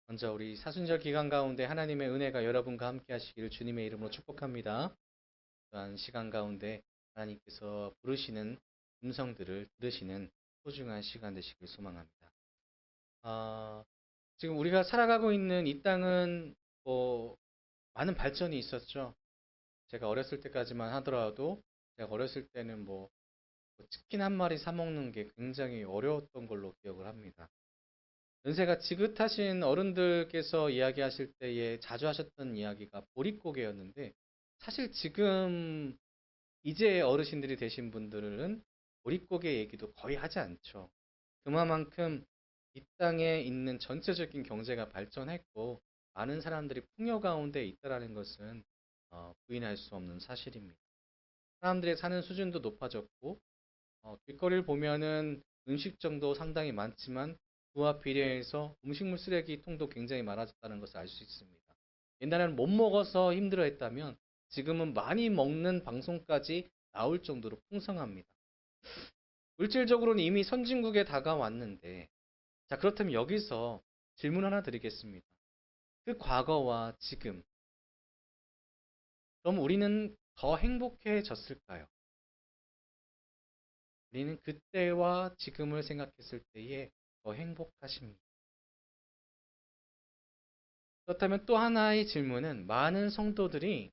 먼저 우리 사순절 기간 가운데 하나님의 은혜가 여러분과 함께 하시기를 주님의 이름으로 축복합니다. 또한 시간 가운데 하나님께서 부르시는 음성들을 들으시는 소중한 시간 되시길 소망합니다. 아, 지금 우리가 살아가고 있는 이 땅은 뭐 많은 발전이 있었죠. 제가 어렸을 때까지만 하더라도 제가 어렸을 때는 뭐 치킨 한 마리 사 먹는 게 굉장히 어려웠던 걸로 기억을 합니다. 연세가 지긋하신 어른들께서 이야기하실 때에 자주 하셨던 이야기가 보릿고개였는데, 사실 지금 이제 어르신들이 되신 분들은 보릿고개 얘기도 거의 하지 않죠. 그만큼 이 땅에 있는 전체적인 경제가 발전했고 많은 사람들이 풍요 가운데 있다라는 것은 부인할 수 없는 사실입니다. 사람들의 사는 수준도 높아졌고, 길거리를 보면은 음식점도 상당히 많지만 그와 비례해서 음식물 쓰레기통도 굉장히 많아졌다는 것을 알 수 있습니다. 옛날에는 못 먹어서 힘들어했다면 지금은 많이 먹는 방송까지 나올 정도로 풍성합니다. 물질적으로는 이미 선진국에 다가왔는데, 자, 그렇다면 여기서 질문 하나 드리겠습니다. 그 과거와 지금, 그럼 우리는 더 행복해졌을까요? 우리는 그때와 지금을 생각했을 때에 더 행복하십니다. 그렇다면 또 하나의 질문은, 많은 성도들이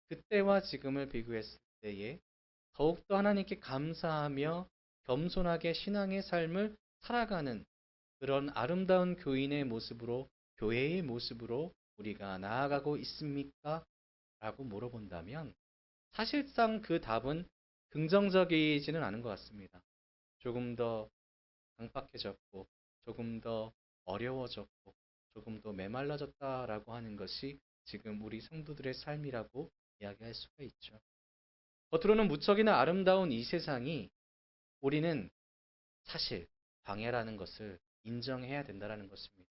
그때와 지금을 비교했을 때에 더욱더 하나님께 감사하며 겸손하게 신앙의 삶을 살아가는 그런 아름다운 교인의 모습으로, 교회의 모습으로 우리가 나아가고 있습니까? 라고 물어본다면 사실상 그 답은 긍정적이지는 않은 것 같습니다. 조금 더 강팍해졌고, 조금 더 어려워졌고, 조금 더 메말라졌다라고 하는 것이 지금 우리 성도들의 삶이라고 이야기할 수가 있죠. 겉으로는 무척이나 아름다운 이 세상이, 우리는 사실 광야라는 것을 인정해야 된다는 것입니다.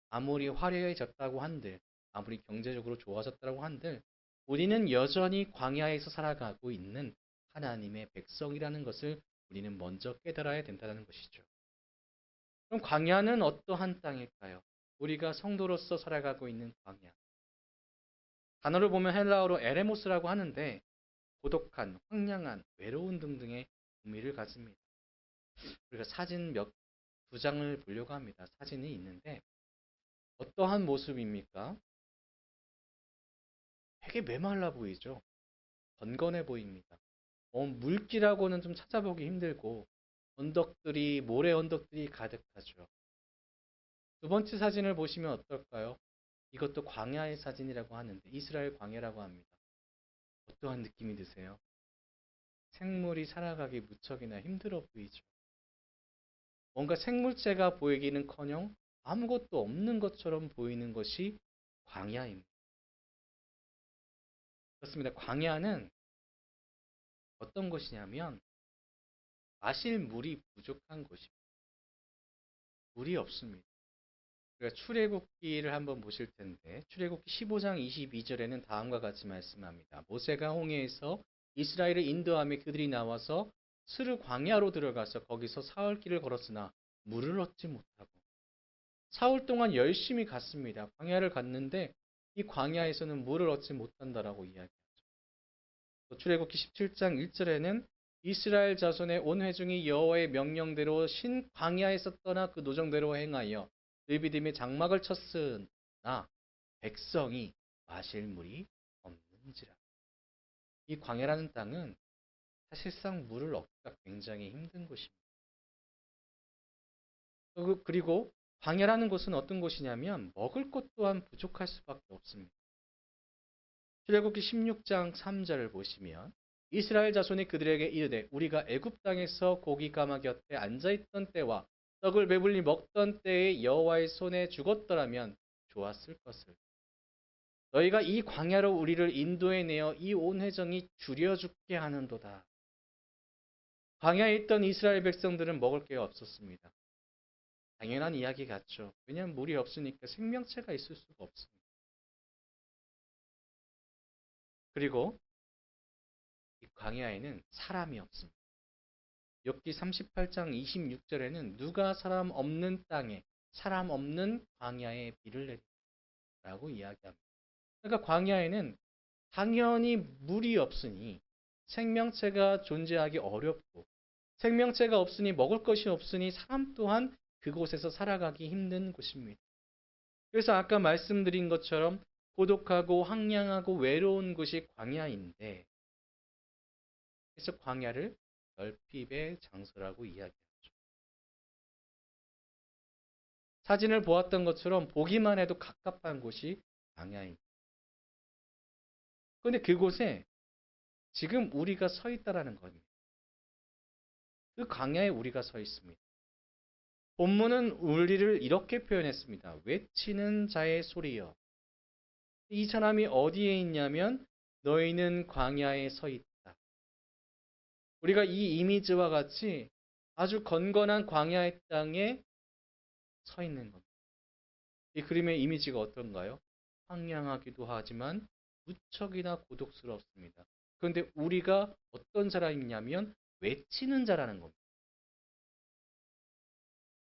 아무리 화려해졌다고 한들, 아무리 경제적으로 좋아졌다고 한들, 우리는 여전히 광야에서 살아가고 있는 하나님의 백성이라는 것을 우리는 먼저 깨달아야 된다는 것이죠. 그럼 광야는 어떠한 땅일까요? 우리가 성도로서 살아가고 있는 광야. 단어를 보면 헬라어로 에레모스라고 하는데, 고독한, 황량한, 외로운 등등의 의미를 가집니다. 우리가 사진 두 장을 보려고 합니다. 사진이 있는데 어떠한 모습입니까? 되게 메말라 보이죠? 건건해 보입니다. 물기라고는 좀 찾아보기 힘들고 언덕들이, 모래 언덕들이 가득하죠. 두 번째 사진을 보시면 어떨까요? 이것도 광야의 사진이라고 하는데, 이스라엘 광야라고 합니다. 어떠한 느낌이 드세요? 생물이 살아가기 무척이나 힘들어 보이죠. 뭔가 생물체가 보이기는커녕 아무것도 없는 것처럼 보이는 것이 광야입니다. 그렇습니다. 광야는 어떤 곳이냐면 마실 물이 부족한 곳입니다. 물이 없습니다. 우리가 출애굽기를 한번 보실 텐데, 출애굽기 15장 22절에는 다음과 같이 말씀합니다. 모세가 홍해에서 이스라엘을 인도하며 그들이 나와서 스르 광야로 들어가서 거기서 사흘 길을 걸었으나 물을 얻지 못하고, 사흘 동안 열심히 갔습니다. 광야를 갔는데 이 광야에서는 물을 얻지 못한다라고 이야기하죠. 또 출애굽기 17장 1절에는 이스라엘 자손의 온 회중이 여호와의 명령대로 신 광야에서 떠나 그 노정대로 행하여 느비딤에 장막을 쳤으나 백성이 마실 물이 없는지라. 이 광야라는 땅은 사실상 물을 얻기가 굉장히 힘든 곳입니다. 그리고 광야라는 곳은 어떤 곳이냐면 먹을 것 또한 부족할 수밖에 없습니다. 출애굽기 16장 3절을 보시면 이스라엘 자손이 그들에게 이르되 우리가 애굽 땅에서 고기 가마 곁에 앉아 있던 때와 떡을 배불리 먹던 때에 여호와의 손에 죽었더라면 좋았을 것을. 너희가 이 광야로 우리를 인도해 내어 이 온 회정이 줄여 죽게 하는도다. 광야에 있던 이스라엘 백성들은 먹을 게 없었습니다. 당연한 이야기 같죠. 왜냐하면 물이 없으니까 생명체가 있을 수가 없습니다. 그리고 이 광야에는 사람이 없습니다. 욥기 38장 26절에는 누가 사람 없는 땅에 사람 없는 광야에 비를 내리라고 이야기합니다. 그러니까 광야에는 당연히 물이 없으니 생명체가 존재하기 어렵고 생명체가 없으니 먹을 것이 없으니 사람 또한 그곳에서 살아가기 힘든 곳입니다. 그래서 아까 말씀드린 것처럼 고독하고 황량하고 외로운 곳이 광야인데 그래서 광야를 결핍의 장소라고 이야기하죠. 사진을 보았던 것처럼 보기만 해도 갑갑한 곳이 광야입니다. 그런데 그곳에 지금 우리가 서 있다라는 겁니다. 그 광야에 우리가 서 있습니다. 본문은 우리를 이렇게 표현했습니다. 외치는 자의 소리여. 이 사람이 어디에 있냐면 너희는 광야에 서 있다. 우리가 이 이미지와 같이 아주 건건한 광야의 땅에 서 있는 겁니다. 이 그림의 이미지가 어떤가요? 황량하기도 하지만 무척이나 고독스럽습니다. 그런데 우리가 어떤 사람이냐면 외치는 자라는 겁니다.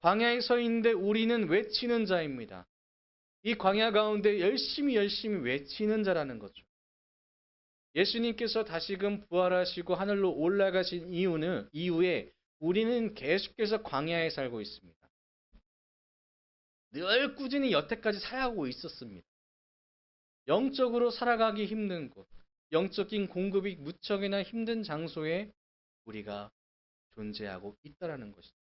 광야에 서 있는데 우리는 외치는 자입니다. 이 광야 가운데 열심히 외치는 자라는 거죠. 예수님께서 다시금 부활하시고 하늘로 올라가신 이후에 우리는 계속해서 광야에 살고 있습니다. 늘 꾸준히 여태까지 살아가고 있었습니다. 영적으로 살아가기 힘든 곳, 영적인 공급이 무척이나 힘든 장소에 우리가 존재하고 있다는 것이죠.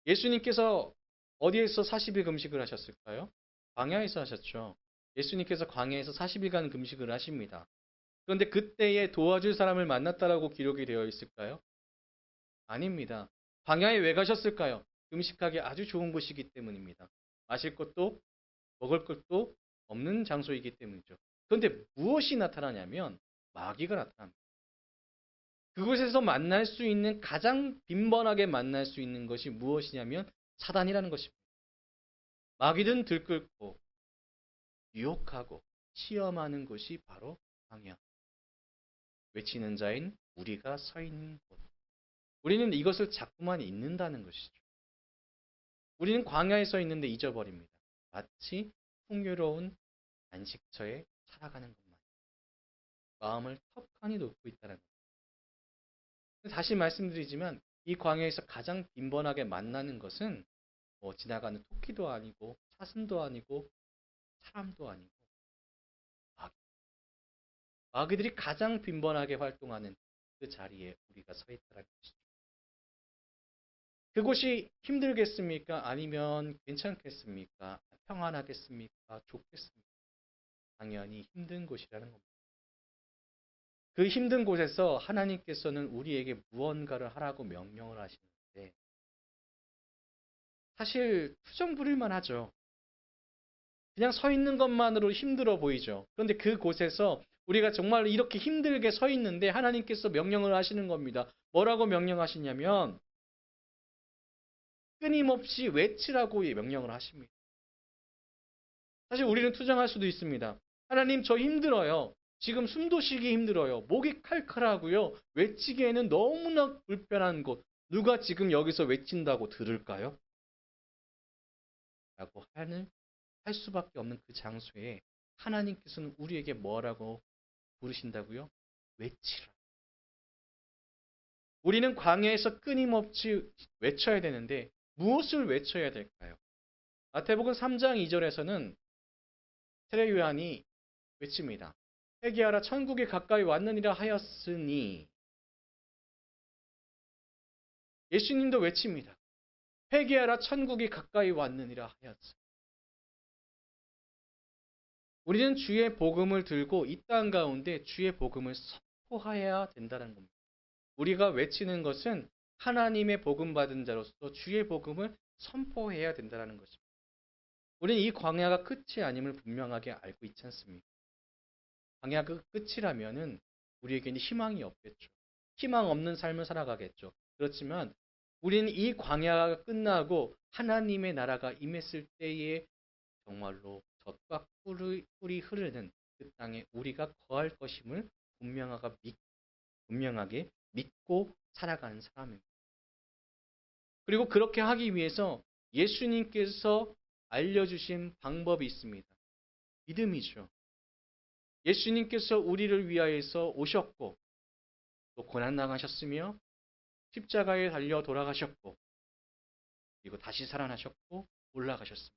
예수님께서 어디에서 40일 금식을 하셨을까요? 광야에서 하셨죠. 예수님께서 광야에서 40일간 금식을 하십니다. 그런데 그때에 도와줄 사람을 만났다라고 기록이 되어 있을까요? 아닙니다. 광야에 왜 가셨을까요? 금식하기 아주 좋은 곳이기 때문입니다. 마실 것도 먹을 것도 없는 장소이기 때문이죠. 그런데 무엇이 나타나냐면 마귀가 나타납니다. 그곳에서 만날 수 있는 가장 빈번하게 만날 수 있는 것이 무엇이냐면 사단이라는 것입니다. 마귀는 들끓고 유혹하고 시험하는 곳이 바로 광야. 외치는 자인 우리가 서 있는 곳. 우리는 이것을 자꾸만 잊는다는 것이죠. 우리는 광야에 서 있는데 잊어버립니다. 마치 풍요로운 안식처에 살아가는 것만. 마음을 턱하니 놓고 있다는 것. 다시 말씀드리지만 이 광야에서 가장 빈번하게 만나는 것은 지나가는 토끼도 아니고 사슴도 아니고 사람도 아니고 마귀들이 가장 빈번하게 활동하는 그 자리에 우리가 서 있다는 것이죠. 그곳이 힘들겠습니까? 아니면 괜찮겠습니까? 평안하겠습니까? 좋겠습니까? 당연히 힘든 곳이라는 겁니다. 그 힘든 곳에서 하나님께서는 우리에게 무언가를 하라고 명령을 하시는데 사실 투정 부릴만 하죠. 그냥 서 있는 것만으로 힘들어 보이죠. 그런데 그곳에서 우리가 정말 이렇게 힘들게 서 있는데 하나님께서 명령을 하시는 겁니다. 뭐라고 명령하시냐면 끊임없이 외치라고 명령을 하십니다. 사실 우리는 투정할 수도 있습니다. 하나님 저 힘들어요. 지금 숨도 쉬기 힘들어요. 목이 칼칼하고요. 외치기에는 너무나 불편한 곳. 누가 지금 여기서 외친다고 들을까요? 라고 할 수밖에 없는 그 장소에 하나님께서는 우리에게 뭐라고 부르신다고요? 외치라. 우리는 광야에서 끊임없이 외쳐야 되는데 무엇을 외쳐야 될까요? 마태복음 3장 2절에서는 세례 요한이 외칩니다. 회개하라 천국이 가까이 왔느니라 하였으니 예수님도 외칩니다. 회개하라 천국이 가까이 왔느니라 하였으니 우리는 주의 복음을 들고 이 땅 가운데 주의 복음을 선포해야 된다는 겁니다. 우리가 외치는 것은 하나님의 복음 받은 자로서 주의 복음을 선포해야 된다는 것입니다. 우리는 이 광야가 끝이 아님을 분명하게 알고 있지 않습니까? 광야가 끝이라면은 우리에게는 희망이 없겠죠. 희망 없는 삶을 살아가겠죠. 그렇지만 우리는 이 광야가 끝나고 하나님의 나라가 임했을 때에 정말로 젖과 꿀이 흐르는 그 땅에 우리가 거할 것임을 분명하게 믿고 살아가는 사람입니다. 그리고 그렇게 하기 위해서 예수님께서 알려주신 방법이 있습니다. 믿음이죠. 예수님께서 우리를 위하여서 오셨고 또 고난당하셨으며 십자가에 달려 돌아가셨고 그리고 다시 살아나셨고 올라가셨습니다.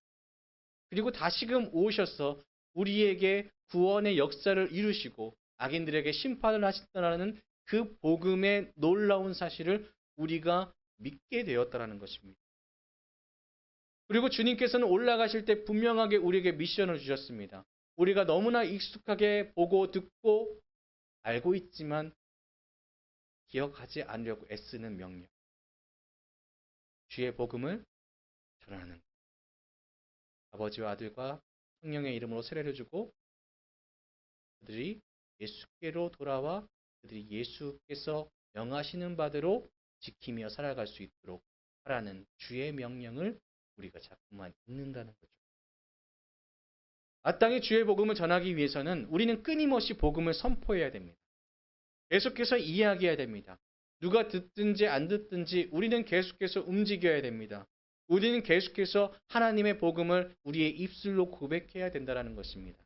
그리고 다시금 오셔서 우리에게 구원의 역사를 이루시고 악인들에게 심판을 하셨다는 그 복음의 놀라운 사실을 우리가 믿게 되었다는 것입니다. 그리고 주님께서는 올라가실 때 분명하게 우리에게 미션을 주셨습니다. 우리가 너무나 익숙하게 보고 듣고 알고 있지만 기억하지 않으려고 애쓰는 명령. 주의 복음을 전하는 것. 아버지와 아들과 성령의 이름으로 세례를 주고 그들이 예수께로 돌아와 그들이 예수께서 명하시는 바대로 지키며 살아갈 수 있도록 하라는 주의 명령을 우리가 자꾸만 읽는다는 거죠. 마땅히 주의 복음을 전하기 위해서는 우리는 끊임없이 복음을 선포해야 됩니다. 계속해서 이야기해야 됩니다. 누가 듣든지 안 듣든지 우리는 계속해서 움직여야 됩니다. 우리는 계속해서 하나님의 복음을 우리의 입술로 고백해야 된다는 것입니다.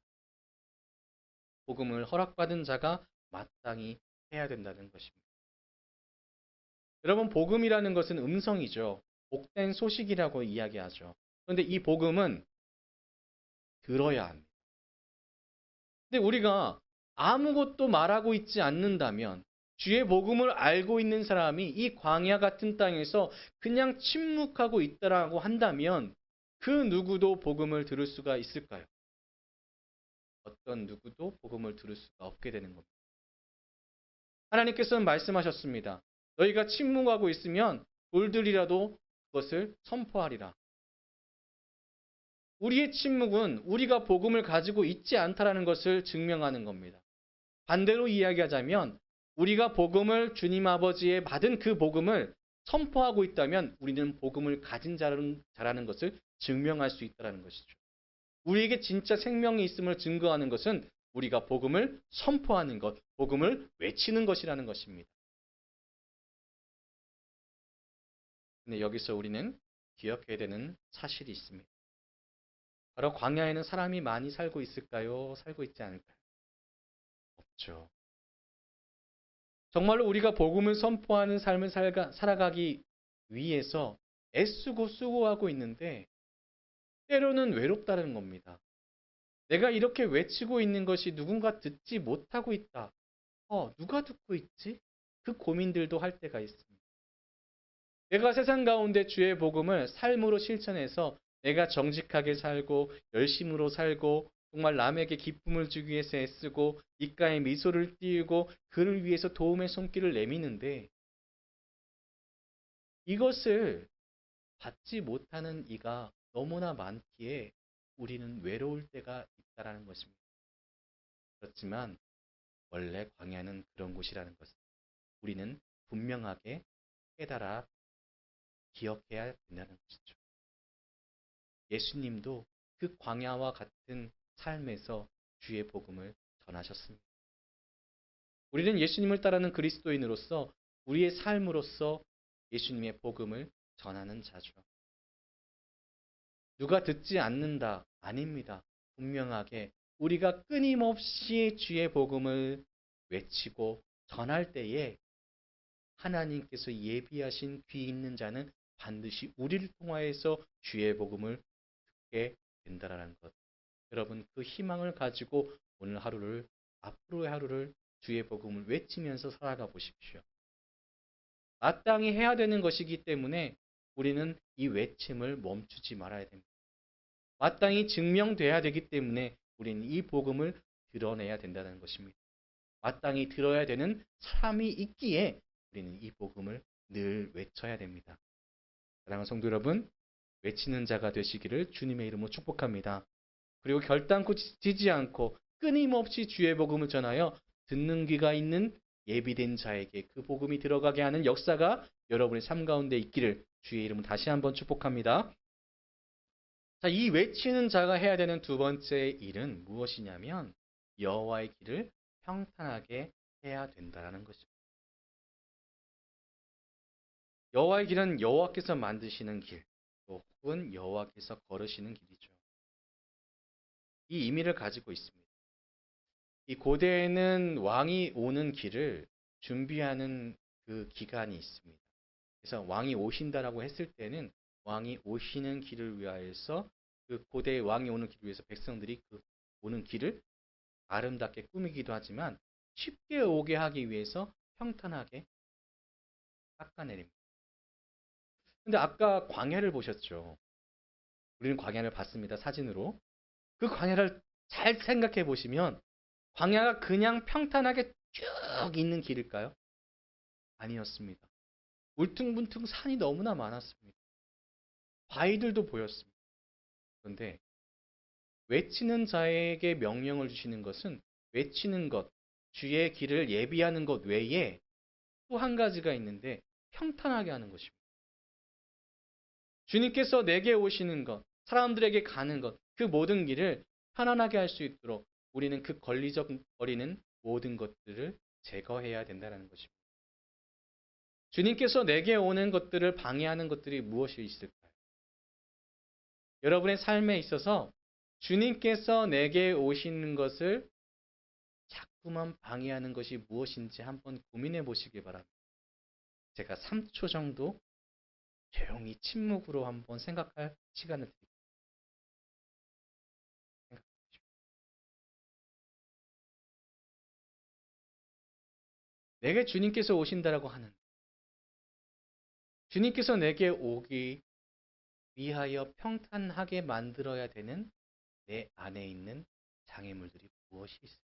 복음을 허락받은 자가 마땅히 해야 된다는 것입니다. 여러분, 복음이라는 것은 음성이죠. 복된 소식이라고 이야기하죠. 그런데 이 복음은 들어야 합니다. 근데 우리가 아무것도 말하고 있지 않는다면 주의 복음을 알고 있는 사람이 이 광야 같은 땅에서 그냥 침묵하고 있다라고 한다면 그 누구도 복음을 들을 수가 있을까요? 어떤 누구도 복음을 들을 수가 없게 되는 겁니다. 하나님께서는 말씀하셨습니다. 너희가 침묵하고 있으면 돌들이라도 그것을 선포하리라. 우리의 침묵은 우리가 복음을 가지고 있지 않다라는 것을 증명하는 겁니다. 반대로 이야기하자면 우리가 복음을 주님 아버지의 받은 그 복음을 선포하고 있다면 우리는 복음을 가진 자라는 것을 증명할 수 있다는 것이죠. 우리에게 진짜 생명이 있음을 증거하는 것은 우리가 복음을 선포하는 것, 복음을 외치는 것이라는 것입니다. 근데 여기서 우리는 기억해야 되는 사실이 있습니다. 바로 광야에는 사람이 많이 살고 있을까요? 살고 있지 않을까요? 없죠. 정말로 우리가 복음을 선포하는 삶을 살아가기 위해서 애쓰고 수고하고 있는데 때로는 외롭다는 겁니다. 내가 이렇게 외치고 있는 것이 누군가 듣지 못하고 있다. 누가 듣고 있지? 그 고민들도 할 때가 있습니다. 내가 세상 가운데 주의 복음을 삶으로 실천해서 내가 정직하게 살고 열심으로 살고 정말 남에게 기쁨을 주기 위해서 애쓰고 입가에 미소를 띄우고 그를 위해서 도움의 손길을 내미는데 이것을 받지 못하는 이가 너무나 많기에 우리는 외로울 때가 있다는 것입니다. 그렇지만 원래 광야는 그런 곳이라는 것을 우리는 분명하게 깨달아 기억해야 된다는 것이죠. 예수님도 그 광야와 같은 삶에서 주의 복음을 전하셨습니다. 우리는 예수님을 따르는 그리스도인으로서 우리의 삶으로서 예수님의 복음을 전하는 자죠. 누가 듣지 않는다? 아닙니다. 분명하게 우리가 끊임없이 주의 복음을 외치고 전할 때에 하나님께서 예비하신 귀 있는 자는 반드시 우리를 통하여서 주의 복음을 듣게 된다라는 것. 여러분, 그 희망을 가지고 오늘 하루를, 앞으로의 하루를 주의 복음을 외치면서 살아가 보십시오. 마땅히 해야 되는 것이기 때문에 우리는 이 외침을 멈추지 말아야 됩니다. 마땅히 증명돼야 되기 때문에 우리는 이 복음을 드러내야 된다는 것입니다. 마땅히 들어야 되는 사람이 있기에 우리는 이 복음을 늘 외쳐야 됩니다. 사랑하는 성도 여러분, 외치는 자가 되시기를 주님의 이름으로 축복합니다. 그리고 결단코 지지 않고 끊임없이 주의 복음을 전하여 듣는 귀가 있는 예비된 자에게 그 복음이 들어가게 하는 역사가 여러분의 삶 가운데 있기를 주의 이름으로 다시 한번 축복합니다. 자, 이 외치는 자가 해야 되는 두 번째 일은 무엇이냐면 여호와의 길을 평탄하게 해야 된다는 것입니다. 여호와의 길은 여호와께서 만드시는 길, 또 혹은 여호와께서 걸으시는 길이죠. 이 의미를 가지고 있습니다. 이 고대에는 왕이 오는 길을 준비하는 그 기간이 있습니다. 그래서 왕이 오신다라고 했을 때는 왕이 오시는 길을 위하여서 그 고대의 왕이 오는 길을 위해서 백성들이 그 오는 길을 아름답게 꾸미기도 하지만 쉽게 오게 하기 위해서 평탄하게 깎아내립니다. 근데 아까 광야를 보셨죠? 우리는 광야를 봤습니다. 사진으로. 그 광야를 잘 생각해 보시면 광야가 그냥 평탄하게 쭉 있는 길일까요? 아니었습니다. 울퉁불퉁 산이 너무나 많았습니다. 바위들도 보였습니다. 그런데 외치는 자에게 명령을 주시는 것은 외치는 것, 주의 길을 예비하는 것 외에 또 한 가지가 있는데 평탄하게 하는 것입니다. 주님께서 내게 오시는 것, 사람들에게 가는 것, 그 모든 길을 편안하게 할 수 있도록 우리는 그 걸리적거리는 모든 것들을 제거해야 된다는 것입니다. 주님께서 내게 오는 것들을 방해하는 것들이 무엇이 있을까요? 여러분의 삶에 있어서 주님께서 내게 오시는 것을 자꾸만 방해하는 것이 무엇인지 한번 고민해 보시기 바랍니다. 제가 3초 정도 조용히 침묵으로 한번 생각할 시간을 드릴게요. 내게 주님께서 오신다라고 하는 주님께서 내게 오기 위하여 평탄하게 만들어야 되는 내 안에 있는 장애물들이 무엇이 있을까?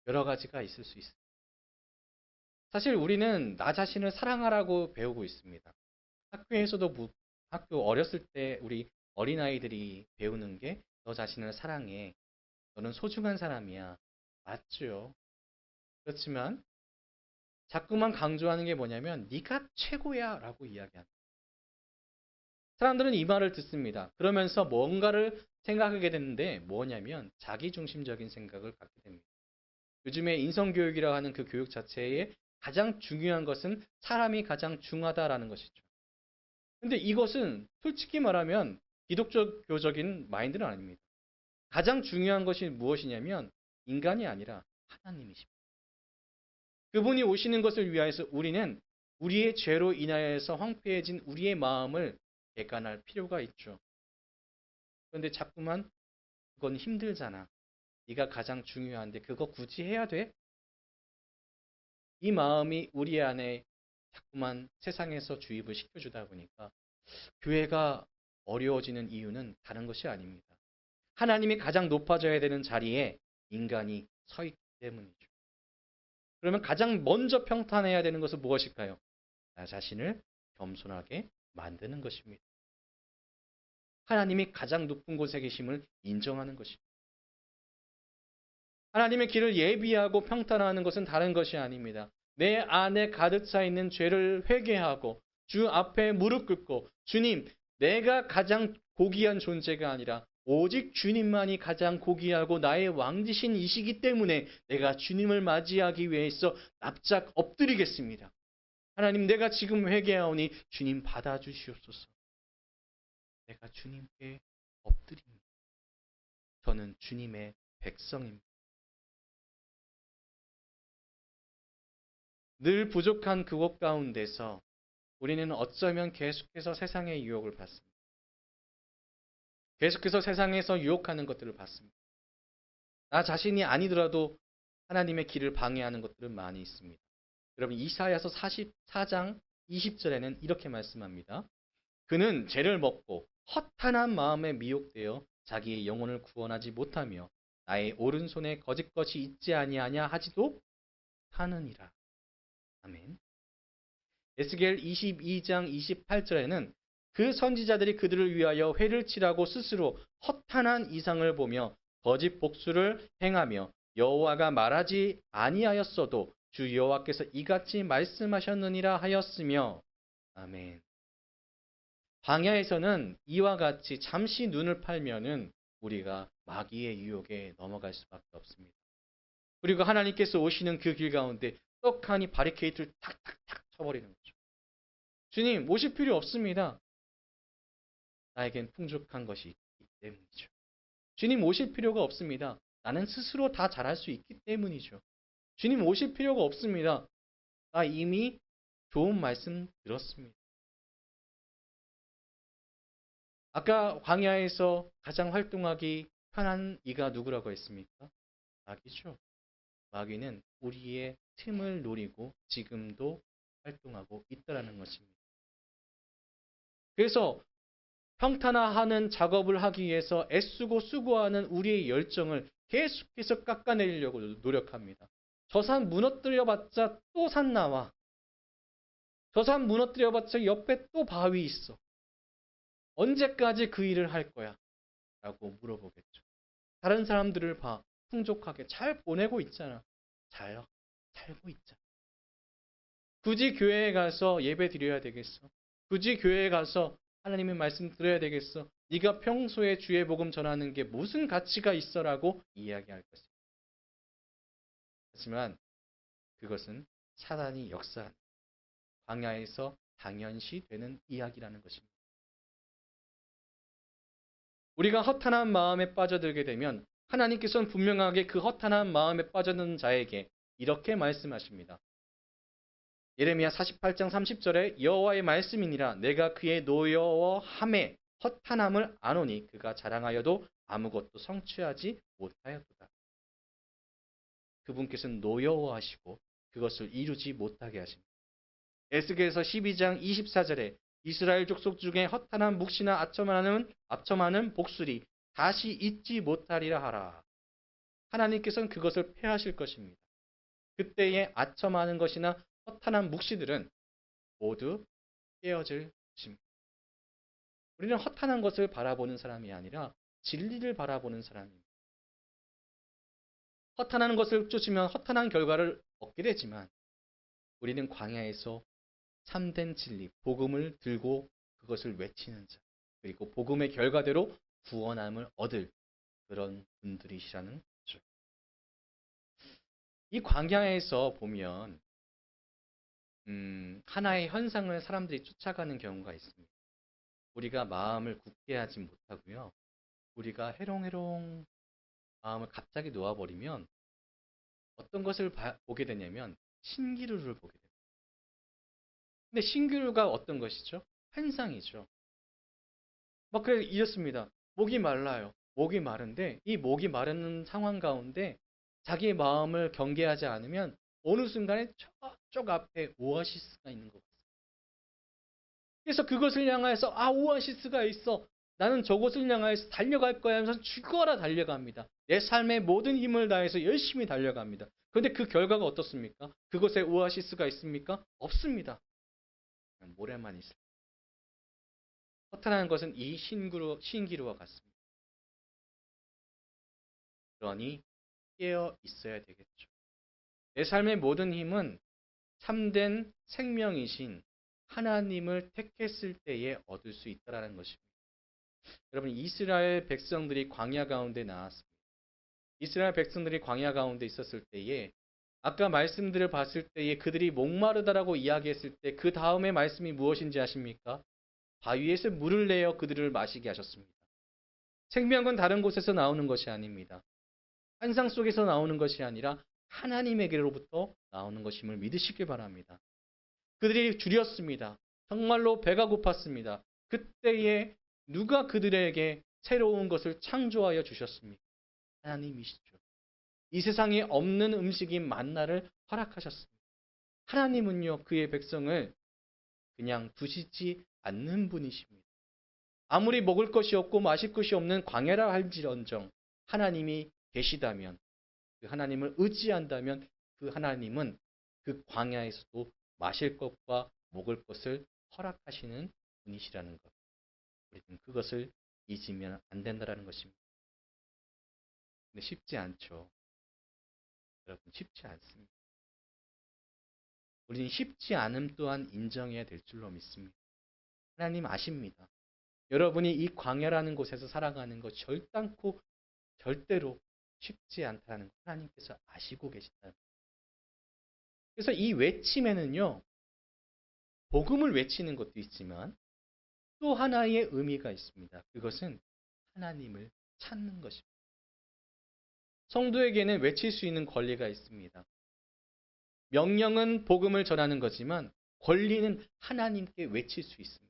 여러 가지가 있을 수 있습니다. 사실 우리는 나 자신을 사랑하라고 배우고 있습니다. 학교에서도 학교 어렸을 때 우리 어린아이들이 배우는 게 너 자신을 사랑해. 너는 소중한 사람이야. 맞죠? 그렇지만 자꾸만 강조하는 게 뭐냐면 네가 최고야 라고 이야기합니다. 사람들은 이 말을 듣습니다. 그러면서 뭔가를 생각하게 되는데 뭐냐면 자기중심적인 생각을 갖게 됩니다. 요즘에 인성교육이라고 하는 그 교육 자체에 가장 중요한 것은 사람이 가장 중하다라는 것이죠. 근데 이것은 솔직히 말하면 기독교적인 마인드는 아닙니다. 가장 중요한 것이 무엇이냐면 인간이 아니라 하나님이십니다. 그분이 오시는 것을 위하여서 우리는 우리의 죄로 인하여서 황폐해진 우리의 마음을 개간할 필요가 있죠. 그런데 자꾸만 그건 힘들잖아. 네가 가장 중요한데 그거 굳이 해야 돼? 이 마음이 우리 안에 자꾸만 세상에서 주입을 시켜주다 보니까 교회가 어려워지는 이유는 다른 것이 아닙니다. 하나님이 가장 높아져야 되는 자리에 인간이 서 있기 때문이죠. 그러면 가장 먼저 평탄해야 되는 것은 무엇일까요? 나 자신을 겸손하게 만드는 것입니다. 하나님이 가장 높은 곳에 계심을 인정하는 것입니다. 하나님의 길을 예비하고 평탄화하는 것은 다른 것이 아닙니다. 내 안에 가득 차 있는 죄를 회개하고 주 앞에 무릎 꿇고 주님, 내가 가장 고귀한 존재가 아니라 오직 주님만이 가장 고귀하고 나의 왕이신 이시기 때문에 내가 주님을 맞이하기 위해서 납작 엎드리겠습니다. 하나님, 내가 지금 회개하오니 주님 받아주시옵소서. 내가 주님께 엎드립니다. 저는 주님의 백성입니다. 늘 부족한 그곳 가운데서 우리는 어쩌면 계속해서 세상의 유혹을 받습니다. 계속해서 세상에서 유혹하는 것들을 받습니다. 나 자신이 아니더라도 하나님의 길을 방해하는 것들은 많이 있습니다. 여러분 이사야서 44장 20절에는 이렇게 말씀합니다. 그는 죄를 먹고 허탄한 마음에 미혹되어 자기의 영혼을 구원하지 못하며 나의 오른손에 거짓것이 있지 아니하냐 하지도 하느니라. 아멘. 에스겔 22장 28절에는 그 선지자들이 그들을 위하여 회를 치라고 스스로 허탄한 이상을 보며 거짓 복수를 행하며 여호와가 말하지 아니하였어도 주 여호와께서 이같이 말씀하셨느니라 하였으며 아멘. 광야에서는 이와 같이 잠시 눈을 팔면은 우리가 마귀의 유혹에 넘어갈 수밖에 없습니다. 그리고 하나님께서 오시는 그 길 가운데 떡하니 바리케이트를 탁탁탁 쳐버리는 거죠. 주님, 오실 필요 없습니다. 나에겐 풍족한 것이 있기 때문이죠. 주님 오실 필요가 없습니다. 나는 스스로 다 잘할 수 있기 때문이죠. 주님 오실 필요가 없습니다. 나 이미 좋은 말씀 들었습니다. 아까 광야에서 가장 활동하기 편한 이가 누구라고 했습니까? 마귀죠. 마귀는 우리의 틈을 노리고 지금도 활동하고 있다는 것입니다. 그래서 평탄화하는 작업을 하기 위해서 애쓰고 수고하는 우리의 열정을 계속해서 깎아내리려고 노력합니다. 저 산 무너뜨려봤자 또 산 나와. 저 산 무너뜨려봤자 옆에 또 바위 있어. 언제까지 그 일을 할 거야? 라고 물어보겠죠. 다른 사람들을 봐. 풍족하게 잘 보내고 있잖아. 잘 살고 있잖아. 굳이 교회에 가서 예배 드려야 되겠어? 굳이 교회에 가서 하나님의 말씀 들어야 되겠어? 네가 평소에 주의 복음 전하는 게 무슨 가치가 있어라고 이야기할 것입니다. 하지만 그것은 사단이 역사한 광야에서 당연시 되는 이야기라는 것입니다. 우리가 허탄한 마음에 빠져들게 되면 하나님께서는 분명하게 그 허탄한 마음에 빠져드는 자에게 이렇게 말씀하십니다. 예레미야 48장 30절에 여호와의 말씀이니라 내가 그의 노여워함에 허탄함을 아노니 그가 자랑하여도 아무것도 성취하지 못하였도다. 그분께서는 노여워하시고 그것을 이루지 못하게 하십니다. 에스겔서 12장 24절에 이스라엘 족속 중에 허탄한 묵시나 압첨하는 복술이 다시 잊지 못하리라 하라. 하나님께서는 그것을 폐하실 것입니다. 그때에 아첨하는 것이나 허탄한 묵시들은 모두 깨어질 것입니다. 우리는 허탄한 것을 바라보는 사람이 아니라 진리를 바라보는 사람입니다. 허탄한 것을 쫓으면 허탄한 결과를 얻게 되지만 우리는 광야에서 참된 진리, 복음을 들고 그것을 외치는 자, 그리고 복음의 결과대로 구원함을 얻을 그런 분들이시라는 거죠. 이 광야에서 보면 하나의 현상을 사람들이 쫓아가는 경우가 있습니다. 우리가 마음을 굳게 하지 못하고요. 우리가 해롱해롱 마음을 갑자기 놓아버리면 어떤 것을 보게 되냐면 신기루를 보게 됩니다. 근데 신기루가 어떤 것이죠? 환상이죠. 막 그래 이렇습니다. 목이 말라요. 목이 마른데 이 목이 마르는 상황 가운데 자기의 마음을 경계하지 않으면 어느 순간에 저쪽 앞에 오아시스가 있는 것 같습니다. 그래서 그것을 향해서 오아시스가 있어. 나는 저곳을 향해서 달려갈 거야 하면서 죽어라 달려갑니다. 내 삶의 모든 힘을 다해서 열심히 달려갑니다. 그런데 그 결과가 어떻습니까? 그곳에 오아시스가 있습니까? 없습니다. 모래만 있습니다. 허탄한 것은 이 신기루와 같습니다. 그러니 깨어 있어야 되겠죠. 내 삶의 모든 힘은 참된 생명이신 하나님을 택했을 때에 얻을 수 있다는 것입니다. 여러분, 이스라엘 백성들이 광야 가운데 나왔습니다. 이스라엘 백성들이 광야 가운데 있었을 때에 아까 말씀들을 봤을 때에 그들이 목마르다라고 이야기했을 때 그 다음에 말씀이 무엇인지 아십니까? 바위에서 물을 내어 그들을 마시게 하셨습니다. 생명은 다른 곳에서 나오는 것이 아닙니다. 환상 속에서 나오는 것이 아니라 하나님에게로부터 나오는 것임을 믿으시길 바랍니다. 그들이 줄였습니다. 정말로 배가 고팠습니다. 그때에 누가 그들에게 새로운 것을 창조하여 주셨습니까? 하나님이시죠. 이 세상에 없는 음식인 만나를 허락하셨습니다. 하나님은요, 그의 백성을 그냥 두시지 않는 분이십니다. 아무리 먹을 것이 없고 마실 것이 없는 광야라 할지언정 하나님이 계시다면, 그 하나님을 의지한다면 그 하나님은 그 광야에서도 마실 것과 먹을 것을 허락하시는 분이시라는 것. 우리는 그것을 잊으면 안 된다는 것입니다. 근데 쉽지 않죠. 여러분, 쉽지 않습니다. 우리는 쉽지 않음 또한 인정해야 될 줄로 믿습니다. 하나님 아십니다. 여러분이 이 광야라는 곳에서 살아가는 것 절대로 쉽지 않다는 것 하나님께서 아시고 계신다는 것. 그래서 이 외침에는요, 복음을 외치는 것도 있지만 또 하나의 의미가 있습니다. 그것은 하나님을 찾는 것입니다. 성도에게는 외칠 수 있는 권리가 있습니다. 명령은 복음을 전하는 거지만 권리는 하나님께 외칠 수 있습니다.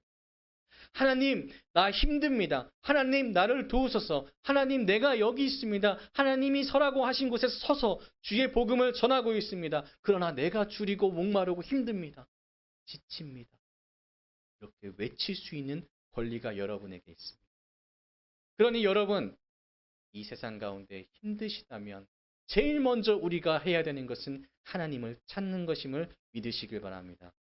하나님, 나 힘듭니다. 하나님, 나를 도우소서. 하나님, 내가 여기 있습니다. 하나님이 서라고 하신 곳에 서서 주의 복음을 전하고 있습니다. 그러나 내가 줄이고 목마르고 힘듭니다. 지칩니다. 이렇게 외칠 수 있는 권리가 여러분에게 있습니다. 그러니 여러분, 이 세상 가운데 힘드시다면 제일 먼저 우리가 해야 되는 것은 하나님을 찾는 것임을 믿으시길 바랍니다.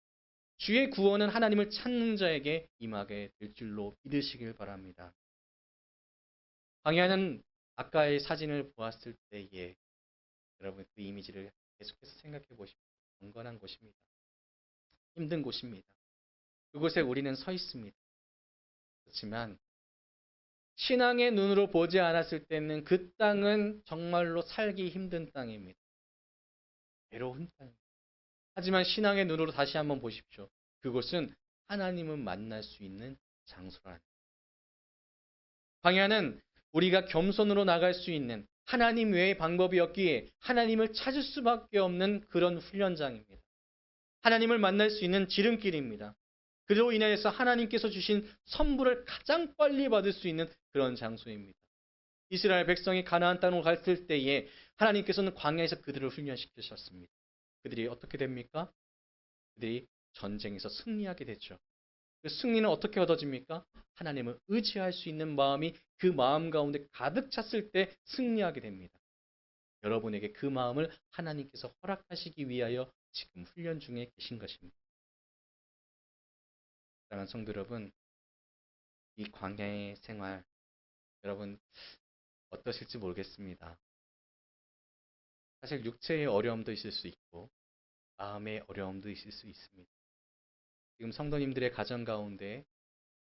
주의 구원은 하나님을 찾는 자에게 임하게 될 줄로 믿으시길 바랍니다. 광야는 아까의 사진을 보았을 때에 여러분 그 이미지를 계속해서 생각해 보십시오. 경건한 곳입니다. 힘든 곳입니다. 그곳에 우리는 서 있습니다. 그렇지만 신앙의 눈으로 보지 않았을 때는 그 땅은 정말로 살기 힘든 땅입니다. 외로운 땅입니다. 하지만 신앙의 눈으로 다시 한번 보십시오. 그곳은 하나님을 만날 수 있는 장소라는 거예요. 광야는 우리가 겸손으로 나갈 수 있는 하나님 외의 방법이 없기에 하나님을 찾을 수밖에 없는 그런 훈련장입니다. 하나님을 만날 수 있는 지름길입니다. 그로 인해서 하나님께서 주신 선물을 가장 빨리 받을 수 있는 그런 장소입니다. 이스라엘 백성이 가나안 땅으로 갔을 때에 하나님께서는 광야에서 그들을 훈련시키셨습니다. 그들이 어떻게 됩니까? 그들이 전쟁에서 승리하게 됐죠. 그 승리는 어떻게 얻어집니까? 하나님을 의지할 수 있는 마음이 그 마음 가운데 가득 찼을 때 승리하게 됩니다. 여러분에게 그 마음을 하나님께서 허락하시기 위하여 지금 훈련 중에 계신 것입니다. 사랑하는 성도 여러분, 이 광야의 생활 여러분 어떠실지 모르겠습니다. 사실 육체의 어려움도 있을 수 있고 마음의 어려움도 있을 수 있습니다. 지금 성도님들의 가정 가운데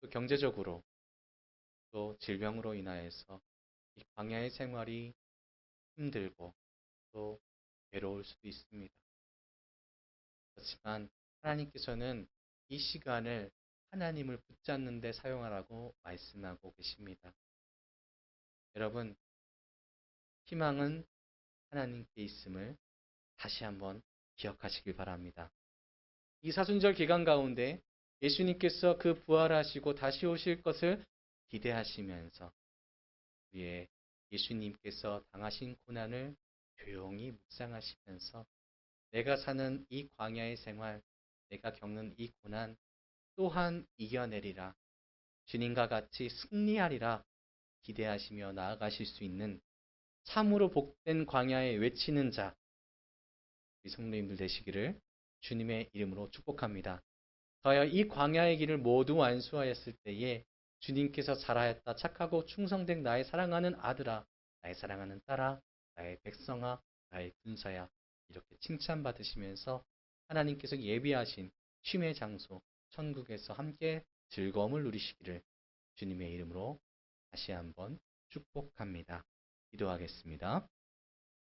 또 경제적으로 또 질병으로 인하여서 이 광야의 생활이 힘들고 또 외로울 수도 있습니다. 그렇지만 하나님께서는 이 시간을 하나님을 붙잡는 데 사용하라고 말씀하고 계십니다. 여러분, 희망은 하나님께 있음을 다시 한번 기억하시길 바랍니다. 이 사순절 기간 가운데 예수님께서 그 부활하시고 다시 오실 것을 기대하시면서 우리의 예수님께서 당하신 고난을 조용히 묵상하시면서 내가 사는 이 광야의 생활, 내가 겪는 이 고난 또한 이겨내리라. 주님과 같이 승리하리라. 기대하시며 나아가실 수 있는 참으로 복된 광야에 외치는 자, 우리 성도님들 되시기를 주님의 이름으로 축복합니다. 더하여 이 광야의 길을 모두 완수하였을 때에 주님께서 잘하였다 착하고 충성된 나의 사랑하는 아들아, 나의 사랑하는 딸아, 나의 백성아, 나의 군사야 이렇게 칭찬받으시면서 하나님께서 예비하신 쉼의 장소 천국에서 함께 즐거움을 누리시기를 주님의 이름으로 다시 한번 축복합니다. 기도하겠습니다.